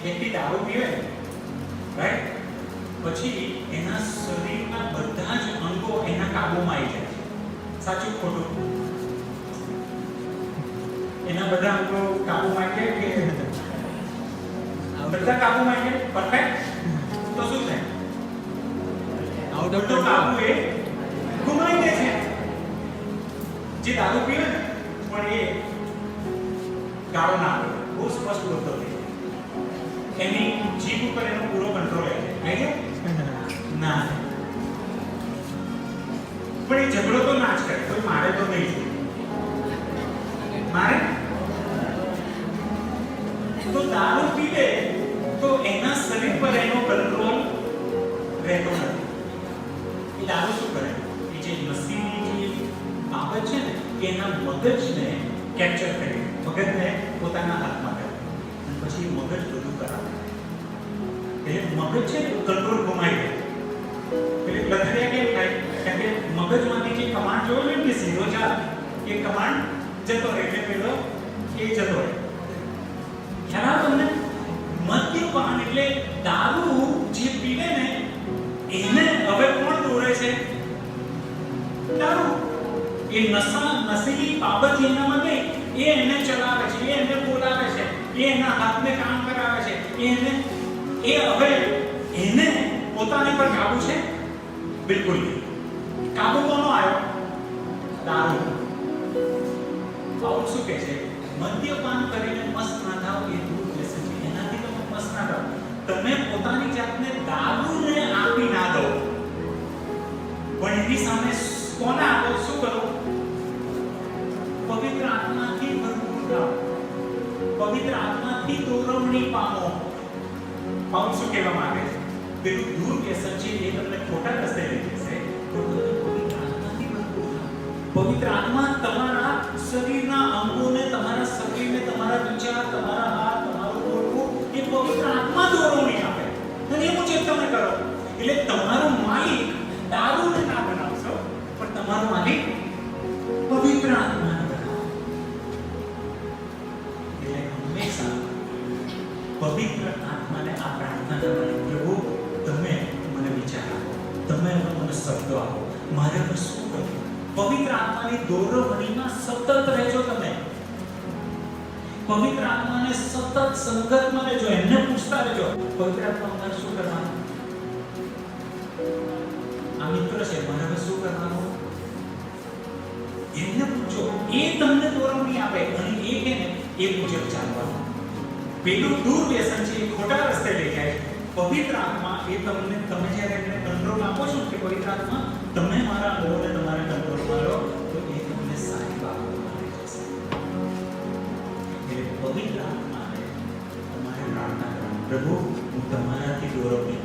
વ્યક્તિ દારૂ પીવે રાઈટ, પછી એના શરીરના બધા જ અંગો એના કાબુમાં આવી જાય છે. સાચું ખોટું? એના બધા અંગો કાબુમાં આવી જાય કે બધા કાબુમાં આવી જાય? પરફેક્ટ. તો શું થાય? બધો કાબુ એ ગુમાવી દે છે. જે દારૂ પીવે ને પણ એ ગાળો ના આવે, બહુ સ્પષ્ટ બોલતો હોય, એની જીભ ઉપર એનો પૂરો કંટ્રોલ આવી જાય ના. પણ એ ઝઘડો તો ના જ કરે, કોઈ મારે તો નહીં મારે. તો દારૂ પીવે તો એના શરીર પર એનો કંટ્રોલ રહેતો નથી. એ દારૂ શું કરે? એ જે નસીબની જે બાબત છે ને એના મગજને કેપ્ચર કરે, મગજને પોતાના હાથમાં કરે અને પછી મગજ બધું કરાવે. એટલે મગજ છે ને કંટ્રોલ ગુમાવી દે. એટલે લથડિયા કેમ થાય? કારણ કે મગજમાંથી જે કમાન્ડ જોયો ને કે સીધો ચાલ, એ કમાન્ડ જતો રહે એટલે પેલો એ જતો રહે. ખ્યાલ આવે તમને? મદ્યપાન એટલે દારૂ જે પીવે ને એને હવે કોણ દોરે છે? દારૂ. એ નશીલી બાબત એનામાં નહીં, એ એને ચલાવે છે, એ એને બોલાવે છે, એ એના હાથને કામ કરાવે છે, એ હવે એને પોતાની પર કાબુ છે? બિલકુલ નહીં. કાબુ કોનો આવ્યો? દારૂ. પાઉલ શું કહે છે? મદ્યપાન કરીને મસ્ત ના થાવ, એ દૂર બેસે છે. એનાથી તમે મસ્ત ના થાવ. તમે પોતાની જાતને દારૂને આપી ના દો, પણ એની સામે કોને આપો? શું કરો? પવિત્ર આત્માથી ભરપૂર થાઓ, પવિત્ર આત્માથી દોરવણી પામો. પાઉલ શું કહેવા માંગે છે? પેલું દૂર વ્યસન છે એ તમને ખોટા રસ્તે લઈ જશે, તો તમે પવિત્ર આત્માથી ભરપૂર થાઓ. પવિત્ર આત્મા તમારા શરીરના અંગોને, તમારા શરીરને, તમારા વિચાર, તમારા હાથ, તમારું બોલવું, એ પવિત્ર આત્મા દોરવણી આપે અને એ મુજબ તમે કરો. એટલે તમારો માલિક દારૂને ના બનાવશો, પણ તમારો માલિક પવિત્ર આત્માને બનાવો. એટલે હંમેશા પવિત્ર આત્માને આ પ્રાર્થના કરવાની, પ્રભુ તમે મને વિચાર આપો, તમે મને શબ્દો આપો, મારે હવે શું કરવું? પવિત્ર આત્માની દોરવણીમાં સતત રહેજો. તમે પવિત્ર આત્માને સતત સંગતમાં રહેજો, એમને પૂછતા રહેજો, પવિત્ર આત્મા મારે શું કરવાનું? આ મિત્ર છે, મારે હવે શું કરવાનું? એમને પૂછો, એ તમને દોરવણી આપે અને એ કે ને એ મુજબ ચાલવાનું. પેલું દૂર વ્યસન છે, એ ખોટા રસ્તે લઈ જાય. પવિત્ર આત્મા એ તમને, તમે જ્યારે એમને કંટ્રોલ આપો છો કે પવિત્ર આત્મા તમે મારા અંગોને તમારા કંટ્રોલમાં લો, તો એ તમને સારી બાબતોમાં લઈ જશે. એટલે પવિત્ર આત્માને તમારે પ્રાર્થના કરવાની, પ્રભુ હું તમારાથી દોરવણી